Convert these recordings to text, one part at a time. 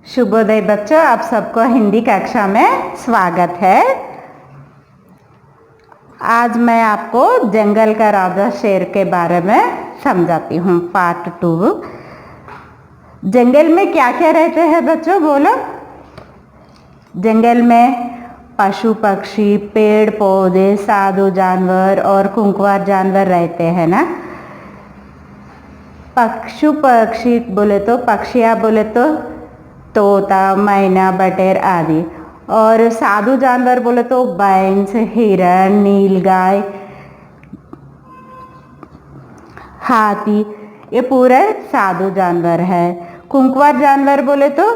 शुभोदय बच्चों, आप सबको हिंदी कक्षा में स्वागत है। आज मैं आपको जंगल का राजा शेर के बारे में समझाती हूँ। पार्ट 2। जंगल में क्या क्या रहते हैं बच्चों, बोलो। जंगल में पशु पक्षी, पेड़ पौधे, साधु जानवर और खूंखार जानवर रहते हैं ना। पशु पक्षी बोले तो पक्षियाँ बोले तो तोता, मैना, बटेर आदि। और साधु जानवर बोले तो बैंस, हिरण, नीलगाय, हाथी, ये पूरे साधु जानवर है। खूंखार जानवर बोले तो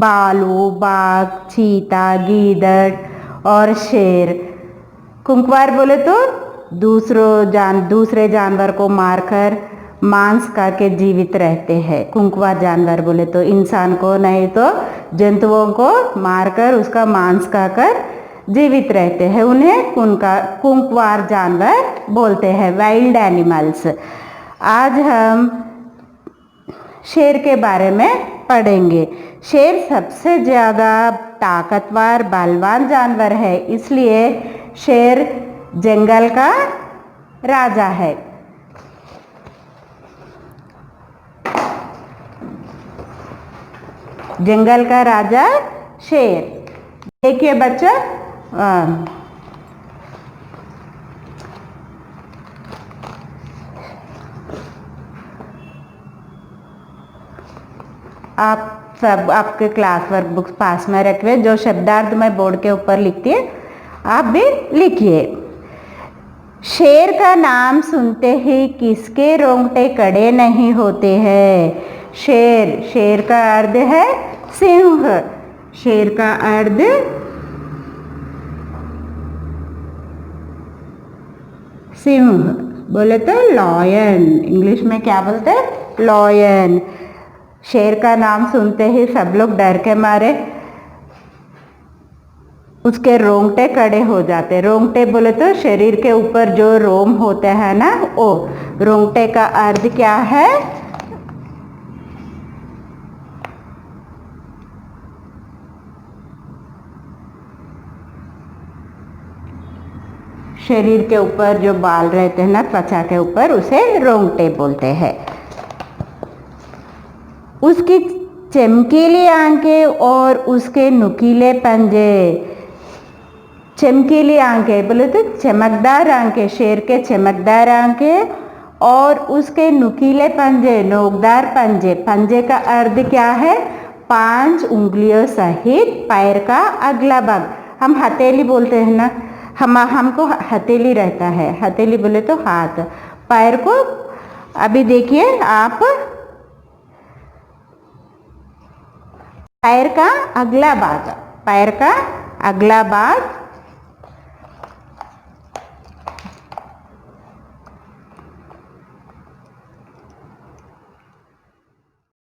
भालू, बाघ, चीता, गीदड़ और शेर। खूंखार बोले तो दूसरे जानवर को मारकर मांस खा के जीवित रहते हैं। खूंखार जानवर बोले तो इंसान को नहीं तो जंतुओं को मारकर उसका मांस खाकर जीवित रहते हैं, उन्हें खूंखार जानवर बोलते हैं, वाइल्ड एनिमल्स। आज हम शेर के बारे में पढ़ेंगे। शेर सबसे ज़्यादा ताकतवर बलवान जानवर है, इसलिए शेर जंगल का राजा है। जंगल का राजा शेर। देखिए बच्चों, आप सब आपके क्लास वर्क बुक्स पास में रखिए। जो शब्दार्थ मैं बोर्ड के ऊपर लिखती है आप भी लिखिए। शेर का नाम सुनते ही किसके रोंगटे खड़े नहीं होते हैं। शेर का अर्थ है सिंह। शेर का अर्थ सिंह बोले तो लॉयन। इंग्लिश में क्या बोलते हैं? लॉयन। शेर का नाम सुनते ही सब लोग डर के मारे उसके रोंगटे खड़े हो जाते। रोंगटे बोले तो शरीर के ऊपर जो रोम होते हैं ना, वो रोंगटे का अर्थ क्या है? शरीर के ऊपर जो बाल रहते हैं ना, त्वचा के ऊपर, उसे रोंगटे बोलते हैं। उसकी चमकीली आंखें और उसके नुकीले पंजे। चमकीली आंखें बोले तो चमकदार आंखें, शेर के चमकदार आंखें और उसके नुकीले पंजे, नोकदार पंजे। पंजे का अर्थ क्या है? 5 उंगलियों सहित पैर का अगला भाग। हम हथेली बोलते हैं ना, हमको हथेली रहता है। हथेली बोले तो हाथ। पैर को अभी देखिए आप, पैर का अगला भाग, पैर का अगला भाग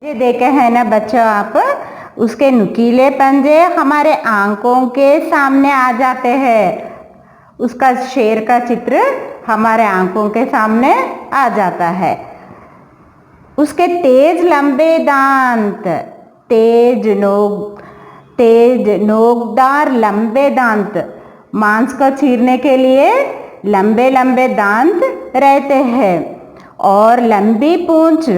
ये देखे हैं ना बच्चों आप, उसके नुकीले पंजे हमारे आंखों के सामने आ जाते हैं। उसका शेर का चित्र हमारे आंखों के सामने आ जाता है। उसके तेज लंबे दांत, तेज नोकदार लंबे दांत, मांस को चीरने के लिए लंबे लंबे दांत रहते हैं। और लंबी पूंछ,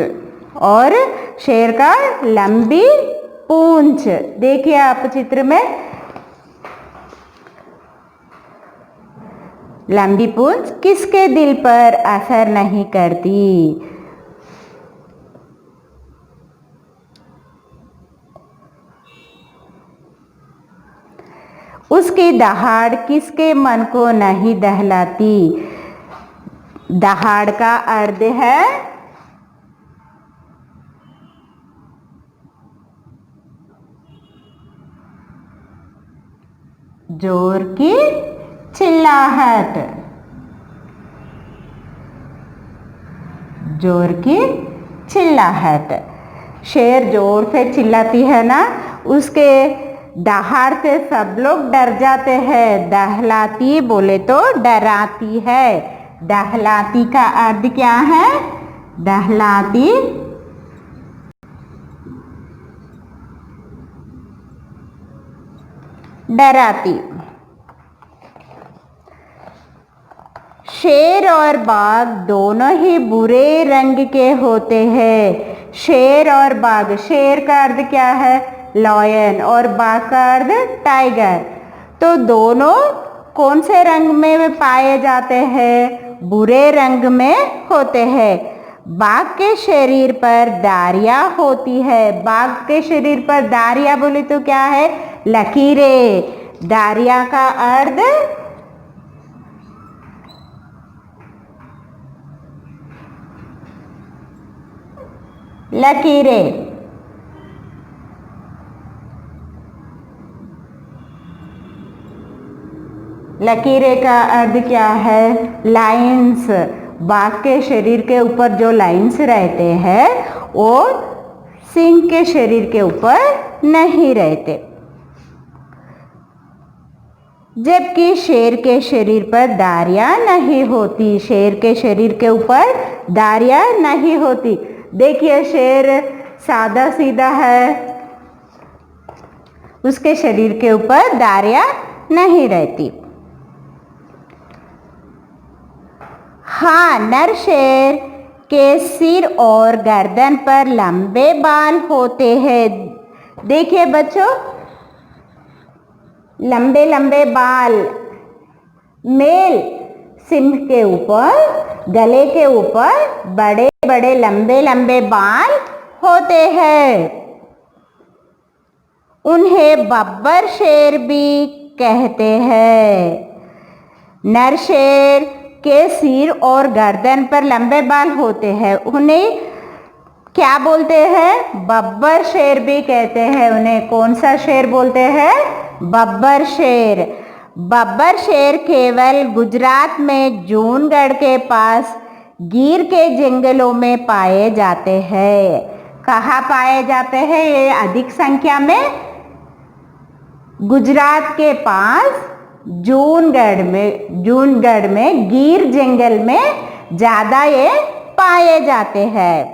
और शेर का लंबी पूंछ देखिए आप चित्र में, लंबी पूंछ किसके दिल पर असर नहीं करती। उसकी दहाड़ किसके मन को नहीं दहलाती। दहाड़ का अर्थ है जोर की चिल्लाहट। जोर की चिल्लाहट। शेर जोर से चिल्लाती है ना, उसके दहाड़ से सब लोग डर जाते हैं। दहलाती बोले तो डराती है। दहलाती का अर्थ क्या है? दहलाती डराती। शेर और बाघ दोनों ही बुरे रंग के होते हैं। शेर और बाघ, शेर का अर्थ क्या है? लॉयन, और बाघ का अर्थ टाइगर। तो दोनों कौन से रंग में पाए जाते हैं? बुरे रंग में होते हैं। बाघ के शरीर पर दारियां होती है। बाघ के शरीर पर दारियां बोले तो क्या है? लकीरें। दारियां का अर्थ लकीरें। लकीरें का अर्थ क्या है? लाइंस। बाघ के शरीर के ऊपर जो लाइंस रहते हैं वो सिंह के शरीर के ऊपर नहीं रहते। जबकि शेर के शरीर पर दारियां नहीं होती। शेर के शरीर के ऊपर दारियां नहीं होती। देखिए शेर सादा सीधा है, उसके शरीर के ऊपर दारियां नहीं रहती। हाँ, नर शेर के सिर और गर्दन पर लंबे बाल होते हैं। देखिए बच्चों, लंबे लंबे बाल मेल सिंह के ऊपर, गले के ऊपर बड़े बड़े लंबे लंबे बाल होते हैं। उन्हें बब्बर शेर भी कहते हैं। नर शेर के सिर और गर्दन पर लंबे बाल होते हैं, उन्हें क्या बोलते हैं? बब्बर शेर भी कहते हैं। उन्हें कौन सा शेर बोलते हैं? बब्बर शेर। बब्बर शेर केवल गुजरात में जूनगढ़ के पास गिर के जंगलों में पाए जाते हैं। कहाँ पाए जाते हैं ये अधिक संख्या में? गुजरात के पास जूनगढ़ में गिर जंगल में ज्यादा ये पाए जाते हैं।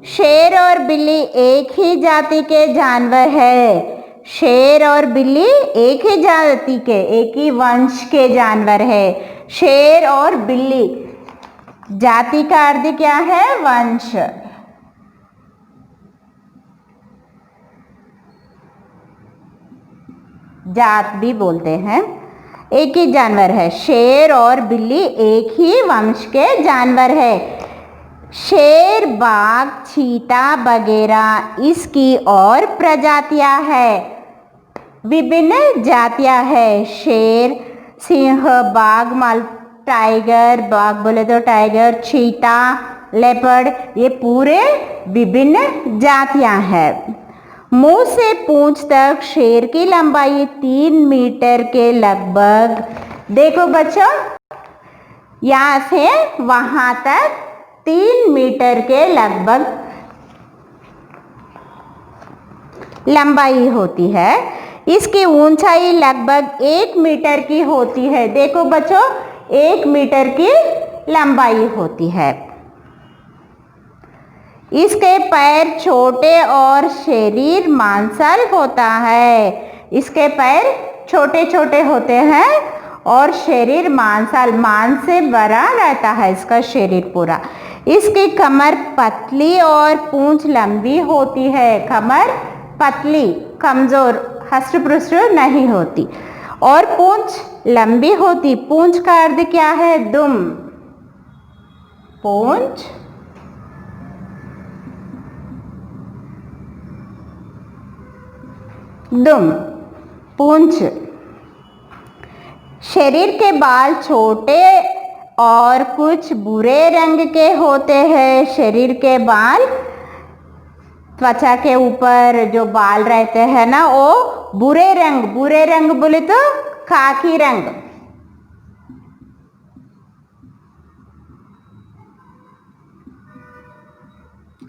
शेर और बिल्ली एक ही जाति के जानवर है। शेर और बिल्ली एक ही जाति के, एक ही वंश के जानवर है। शेर और बिल्ली, जाति का अर्थ क्या है? वंश। जात भी बोलते हैं। एक ही जानवर है। शेर और बिल्ली एक ही वंश के जानवर है। शेर, बाघ, चीता वगैरह इसकी और प्रजातियां हैं, विभिन्न जातियां हैं। शेर, सिंह, बाघ, टाइगर, बाघ बोले तो टाइगर, चीता, लेपर्ड, ये पूरे विभिन्न जातियां हैं। मुंह से पूंछ तक शेर की लंबाई 3 मीटर के लगभग। देखो बच्चों, यहाँ से वहां तक 3 मीटर के लगभग लंबाई होती है। इसकी ऊंचाई लगभग 1 मीटर की होती है। देखो बच्चों, 1 मीटर की लंबाई होती है। इसके पैर छोटे और शरीर मांसल होता है। इसके पैर छोटे छोटे होते हैं और शरीर मांसल, मांस से भरा रहता है इसका शरीर पूरा। इसकी कमर पतली और पूंछ लंबी होती है। कमर पतली, कमजोर, हष्ट पुष्ट नहीं होती और पूंछ लंबी होती। पूंछ का अर्थ क्या है? दुम। पूंछ, दुम, पूंछ। शरीर के बाल छोटे और कुछ भूरे रंग के होते हैं। शरीर के बाल, त्वचा के ऊपर जो बाल रहते हैं ना, वो भूरे रंग बोले तो खाकी रंग।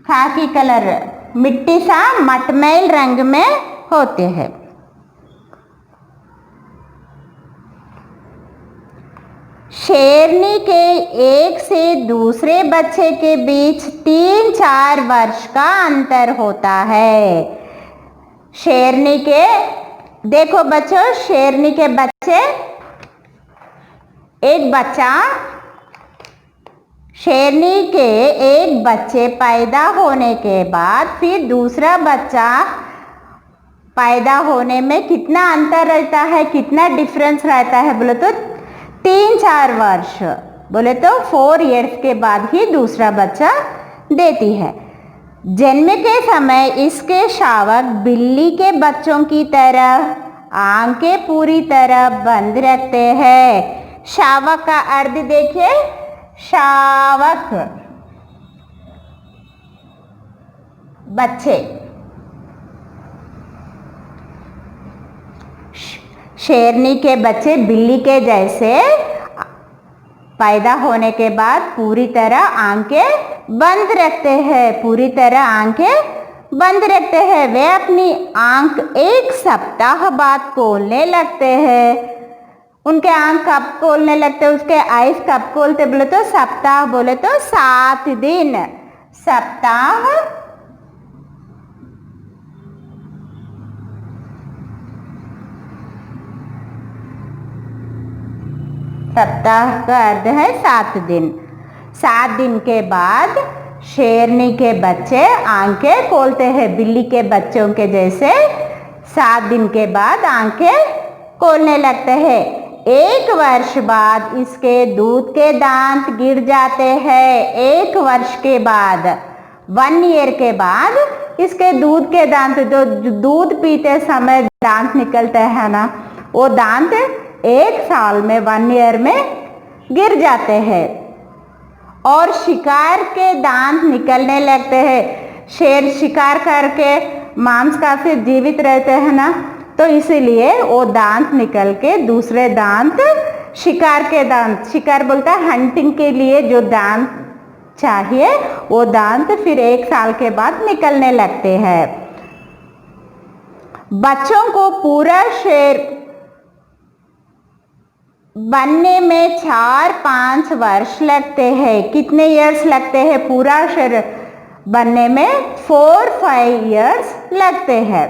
खाकी कलर, मिट्टी सा मटमैल रंग में होते हैं। शेरनी के एक से दूसरे बच्चे के बीच 3-4 वर्ष का अंतर होता है। शेरनी के देखो बच्चों, शेरनी के बच्चे, एक बच्चा, शेरनी के एक बच्चे पैदा होने के बाद फिर दूसरा बच्चा पैदा होने में कितना अंतर रहता है, कितना डिफरेंस रहता है बोले तो 3-4 वर्ष, बोले तो 4 इयर्स के बाद ही दूसरा बच्चा देती है। जन्म के समय इसके शावक बिल्ली के बच्चों की तरह आंखें पूरी तरह बंद रखते हैं। शावक का अर्थ देखिए, शावक बच्चे, शेरनी के बच्चे बिल्ली के जैसे पैदा होने के बाद पूरी तरह आंखें बंद रखते हैं, पूरी तरह आंखें बंद रखते हैं। वे अपनी आंख 1 सप्ताह बाद खोलने लगते हैं। उनके आंख कब खोलने लगते हैं, उसके आइज कब खोलते बोले तो सप्ताह, बोले तो 7 दिन, सप्ताह सप्ताह का अर्थ है 7 दिन। 7 दिन के बाद शेरनी के बच्चे आंखें खोलते हैं, बिल्ली के बच्चों के जैसे 7 दिन के बाद आंखें खोलने लगते हैं। 1 वर्ष बाद इसके दूध के दांत गिर जाते हैं। 1 वर्ष के बाद, 1 ईयर के बाद इसके दूध के दांत, जो दूध पीते समय दांत निकलते हैं ना, वो दांत 1 साल में, 1 ईयर में गिर जाते हैं और शिकार के दांत निकलने लगते हैं। शेर शिकार करके मांस काफी जीवित रहते हैं ना, तो इसीलिए वो दांत निकल के दूसरे दांत, शिकार के दांत, शिकार बोलता है हंटिंग के लिए जो दांत चाहिए वो दांत फिर 1 साल के बाद निकलने लगते हैं। बच्चों को पूरा शेर बनने में 4-5 वर्ष लगते हैं। कितने इयर्स लगते हैं पूरा शेर बनने में? 4-5 इयर्स लगते हैं।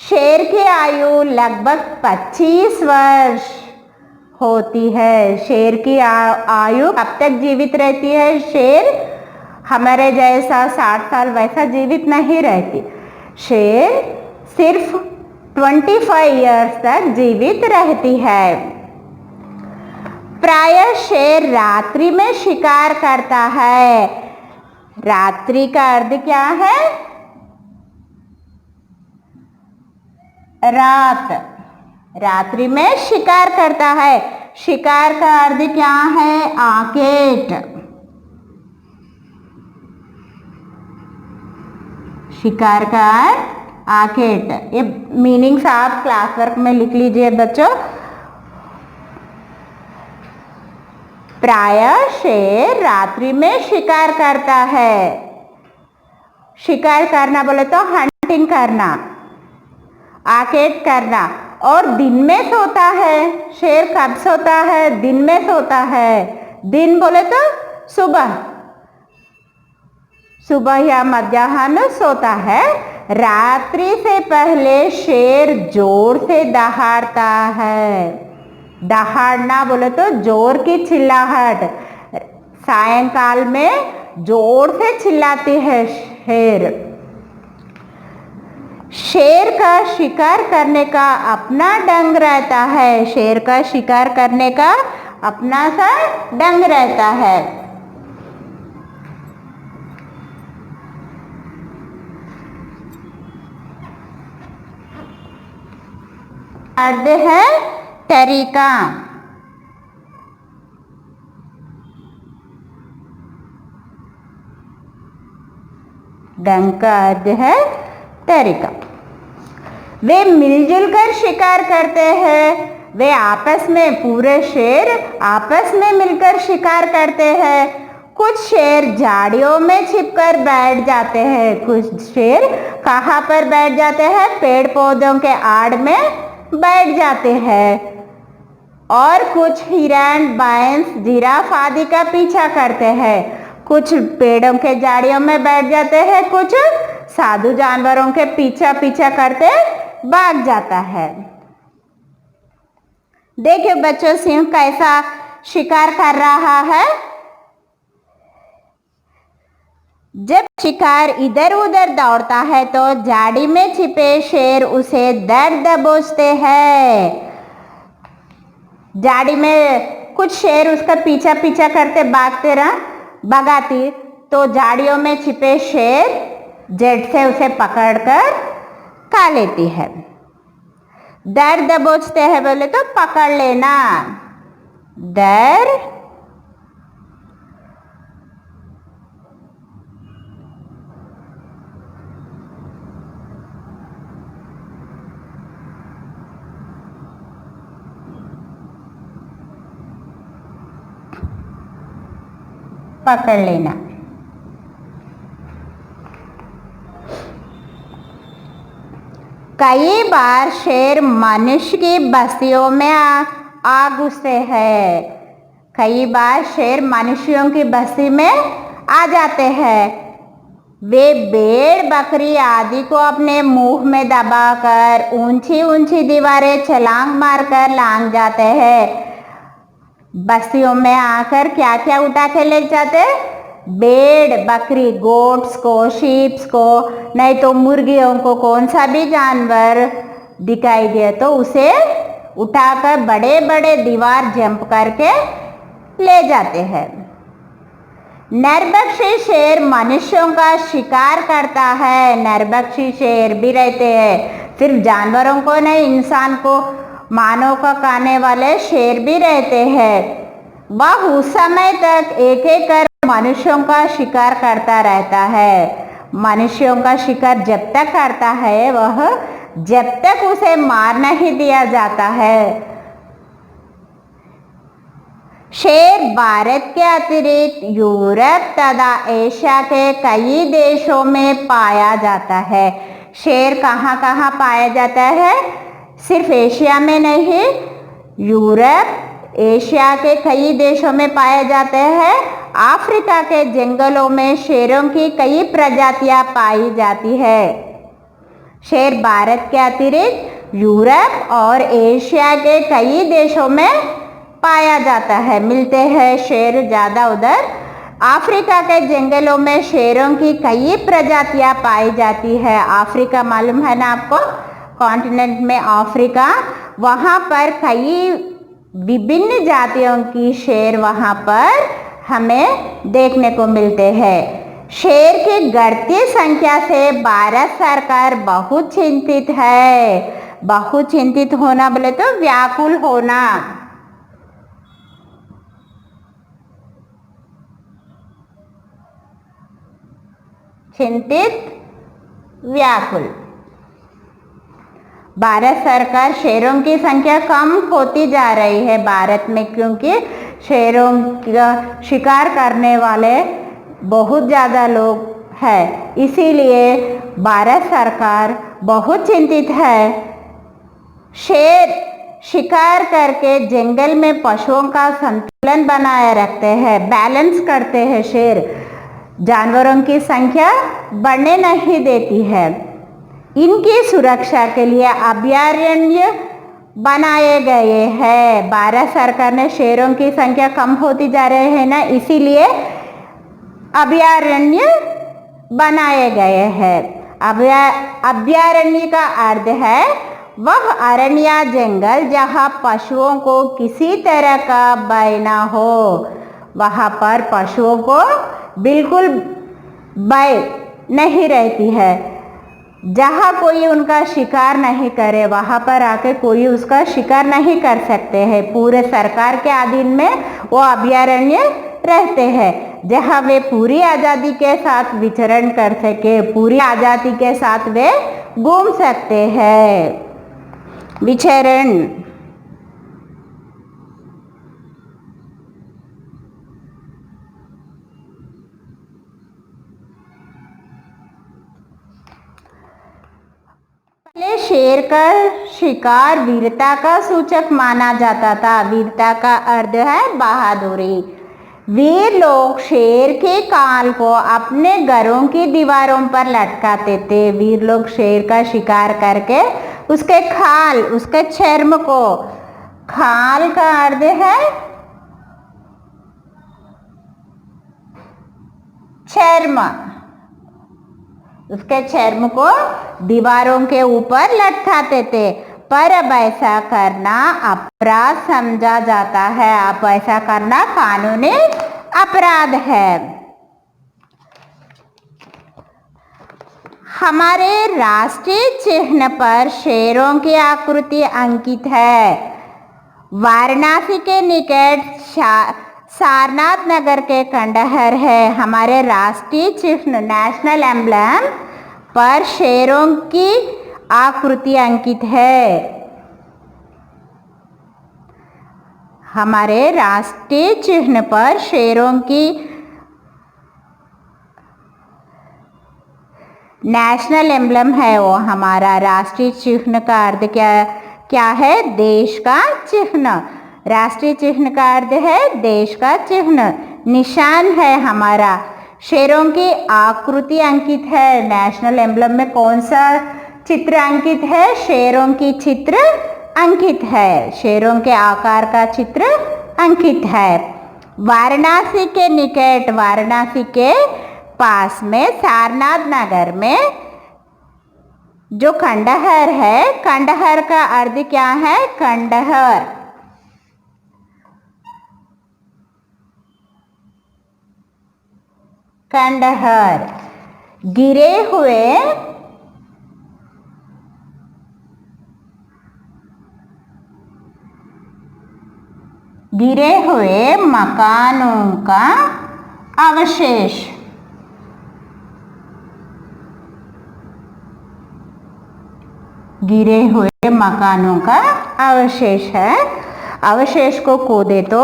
शेर की आयु लगभग 25 वर्ष होती है। शेर की आयु कब तक जीवित रहती है? शेर हमारे जैसा 60 साल वैसा जीवित नहीं रहती। शेर सिर्फ 25 इयर्स तक जीवित रहती है। प्रायः शेर रात्रि में शिकार करता है। रात्रि का अर्थ क्या है? रात। रात्रि में शिकार करता है। शिकार का अर्थ क्या है? आकेट। शिकार का अर्थ आकेट। ये मीनिंग्स आप क्लास वर्क में लिख लीजिए बच्चों। प्रायः शेर रात्रि में शिकार करता है। शिकार करना बोले तो हंटिंग करना, आकेट करना, और दिन में सोता है। शेर कब सोता है? दिन में सोता है। दिन बोले तो सुबह, सुबह या मध्याह्न सोता है। रात्रि से पहले शेर जोर से दहाड़ता है। दहाड़ना बोले तो जोर की चिल्लाहट। सायंकाल में जोर से चिल्लाती है शेर। शेर का शिकार करने का अपना ढंग रहता है। शेर का शिकार करने का अपना सा ढंग रहता है। अर्थ है तरीका। ढंग का अर्थ है तरीका। वे मिलजुल कर शिकार करते हैं। वे आपस में, पूरे शेर आपस में मिलकर शिकार करते हैं। कुछ शेर झाड़ियों में छिपकर बैठ जाते हैं। कुछ शेर कहाँ पर बैठ जाते हैं? पेड़ पौधों के आड़ में बैठ जाते हैं। और कुछ हिरण, बैंस, जिराफ आदि का पीछा करते हैं। कुछ पेड़ों के झाड़ियों में बैठ जाते हैं, कुछ साधु जानवरों के पीछा करते भाग जाता है। देखिए बच्चों, सिंह कैसा शिकार कर रहा है। जब शिकार इधर उधर दौड़ता है तो झाड़ी में छिपे शेर उसे दर्द दबोचते हैं। झाड़ी में कुछ शेर उसका पीछा पीछा करते भगाती, तो झाड़ियों में छिपे शेर जेट से उसे पकड़कर खा लेती है। दर्द दबोचते हैं बोले तो पकड़ लेना, दर्द पकड़ लेना। कई बार शेर मनुष्य की बस्तियों में आ घुसते हैं। कई बार शेर मनुष्यों की बस्ती में आ जाते हैं। वे भेड़ बकरी आदि को अपने मुंह में दबाकर ऊंची ऊंची दीवारें छलांग मारकर लांग जाते हैं। बस्तियों में आकर क्या क्या उठा के ले जाते? भेड़ बकरी, गोट्स को, शीप्स को, नहीं तो मुर्गियों को, कौन सा भी जानवर दिखाई दे तो उसे उठाकर बड़े बड़े दीवार जंप करके ले जाते हैं। नरभक्षी शेर मनुष्यों का शिकार करता है। नरभक्षी शेर भी रहते हैं, सिर्फ जानवरों को नहीं, इंसान को, मानव को खाने वाले शेर भी रहते हैं। वह उस समय तक एक एक कर मनुष्यों का शिकार करता रहता है। मनुष्यों का शिकार जब तक करता है, वह जब तक उसे मार नहीं दिया जाता है। शेर भारत के अतिरिक्त यूरोप तथा एशिया के कई देशों में पाया जाता है। शेर कहाँ कहाँ पाया जाता है? सिर्फ एशिया में नहीं, यूरोप एशिया के कई देशों में पाए जाते हैं। अफ्रीका के जंगलों में शेरों की कई प्रजातियां पाई जाती है। शेर भारत के अतिरिक्त यूरोप और एशिया के कई देशों में पाया जाता है, मिलते हैं शेर ज़्यादा उधर। अफ्रीका के जंगलों में शेरों की कई प्रजातियां पाई जाती है। अफ्रीका मालूम है ना आपको, कॉन्टिनेंट में अफ्रीका, वहाँ पर कई विभिन्न जातियों की शेर वहाँ पर हमें देखने को मिलते हैं। शेर की बढ़ती संख्या से भारत सरकार बहुत चिंतित है। बहुत चिंतित होना बोले तो व्याकुल होना। चिंतित, व्याकुल। भारत सरकार शेरों की संख्या कम होती जा रही है भारत में, क्योंकि शेरों का शिकार करने वाले बहुत ज़्यादा लोग हैं। इसीलिए भारत सरकार बहुत चिंतित है। शेर शिकार करके जंगल में पशुओं का संतुलन बनाए रखते हैं, बैलेंस करते हैं। शेर जानवरों की संख्या बढ़ने नहीं देती है। इनकी सुरक्षा के लिए अभयारण्य बनाए गए हैं। भारत सरकार ने शेरों की संख्या कम होती जा रही है ना, इसीलिए अभयारण्य बनाए गए हैं। अभयारण्य का अर्थ है वह अरण्य जंगल जहाँ पशुओं को किसी तरह का भय ना हो। वहाँ पर पशुओं को बिल्कुल भय नहीं रहती है। जहाँ कोई उनका शिकार नहीं करे, वहाँ पर आके कोई उसका शिकार नहीं कर सकते हैं। पूरे सरकार के अधीन में वो अभयारण्य रहते हैं, जहाँ वे पूरी आज़ादी के साथ विचरण कर सके, पूरी आज़ादी के साथ वे घूम सकते हैं। विचरण, पहले शेर का शिकार वीरता का सूचक माना जाता था। वीरता का अर्थ है बहादुरी। वीर लोग शेर के काल को अपने घरों की दीवारों पर लटकाते थे। वीर लोग शेर का शिकार करके उसके खाल, उसके चर्म को खाल का अर्थ है चर्म। उसके चर्म को दीवारों के ऊपर लटकाते थे, पर अब ऐसा करना अपराध समझा जाता है। अब ऐसा करना कानूनी अपराध है। हमारे राष्ट्रीय चिन्ह पर शेरों की आकृति अंकित है। वाराणसी के निकट सारनाथ नगर के खंडहर है। हमारे राष्ट्रीय चिन्ह नेशनल एम्ब्लम पर शेरों की आकृति अंकित है। हमारे राष्ट्रीय चिन्ह पर शेरों की नेशनल एम्ब्लम है वो हमारा राष्ट्रीय चिन्ह का अर्थ क्या है? देश का चिन्ह। राष्ट्रीय चिन्ह का अर्थ है देश का चिन्ह, निशान है हमारा। शेरों की आकृति अंकित है। नेशनल एम्ब्लम में कौन सा चित्र अंकित है? शेरों की चित्र अंकित है। शेरों के आकार का चित्र अंकित है। वाराणसी के निकट, वाराणसी के पास में सारनाथ नगर में जो खंडहर है, खंडहर का अर्थ क्या है? खंडहर। खंडहर गिरे हुए मकानों का अवशेष। गिरे हुए मकानों का अवशेष है। अवशेष को खोदे तो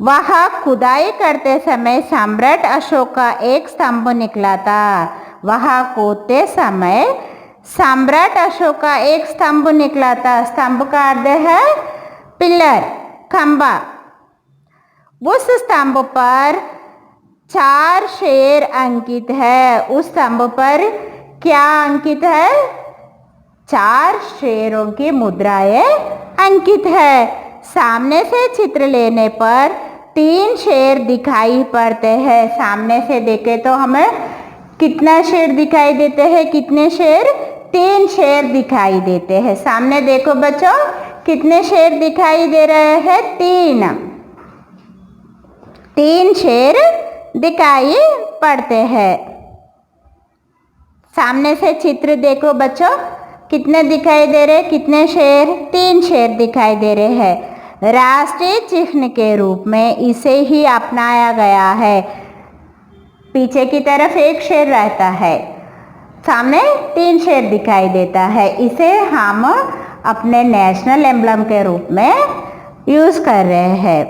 वहाँ खुदाई करते समय सम्राट अशोक का एक स्तंभ निकला था। वहाँ खोदते समय सम्राट अशोक का एक स्तंभ निकला था। स्तंभ का अर्थ है पिलर, खंबा। उस स्तंभ पर 4 शेर अंकित है। उस स्तंभ पर क्या अंकित है? 4 शेरों की मुद्राएं अंकित है। सामने से चित्र लेने पर 3 शेर दिखाई पड़ते हैं। सामने से देखे तो हमें कितना शेर दिखाई देते हैं? कितने शेर? 3 शेर दिखाई देते हैं। सामने देखो बच्चों, कितने शेर दिखाई दे रहे हैं? 3 शेर दिखाई पड़ते हैं। सामने से चित्र देखो बच्चों, कितने दिखाई दे रहे? कितने शेर? 3 शेर दिखाई दे रहे हैं। राष्ट्रीय चिन्ह के रूप में इसे ही अपनाया गया है। पीछे की तरफ 1 शेर रहता है, सामने 3 शेर दिखाई देता है। इसे हम अपने नेशनल एम्ब्लम के रूप में यूज कर रहे हैं।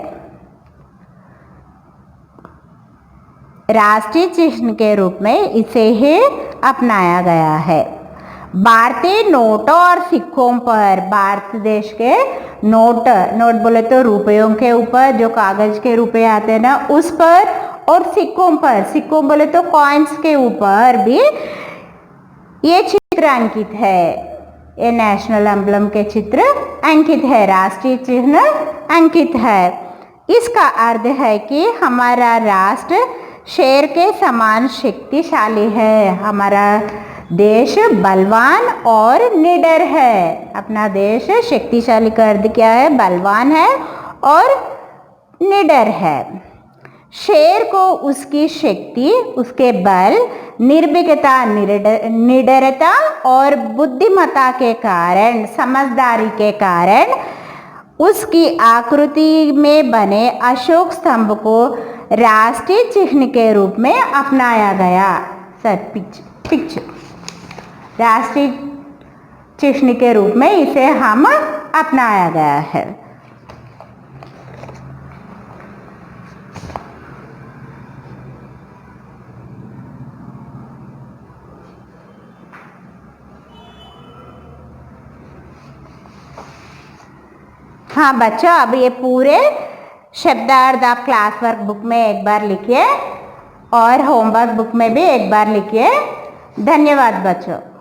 राष्ट्रीय चिन्ह के रूप में इसे ही अपनाया गया है। भारतीय नोटों और सिक्कों पर, भारत देश के नोट बोले तो रुपयों के ऊपर जो कागज के रुपए आते हैं ना, उस पर, और सिक्कों बोले तो कॉइन्स के ऊपर भी ये चित्र अंकित है। ये नेशनल एम्ब्लम के चित्र अंकित है, राष्ट्रीय चिन्ह अंकित है। इसका अर्थ है कि हमारा राष्ट्र शेर के समान शक्तिशाली है। हमारा देश बलवान और निडर है। अपना देश शक्तिशाली का अर्थ क्या है? बलवान है और निडर है। शेर को उसकी शक्ति, उसके बल, निर्भीकता, निडरता और बुद्धिमत्ता के कारण, समझदारी के कारण उसकी आकृति में बने अशोक स्तंभ को राष्ट्रीय चिन्ह के रूप में अपनाया गया। पिक्चर राष्ट्रीय चिन्ह के रूप में इसे हम अपनाया गया है। हाँ बच्चों, अब ये पूरे शब्दार्थ आप क्लास वर्क बुक में एक बार लिखिए और होमवर्क बुक में भी एक बार लिखिए। धन्यवाद बच्चों।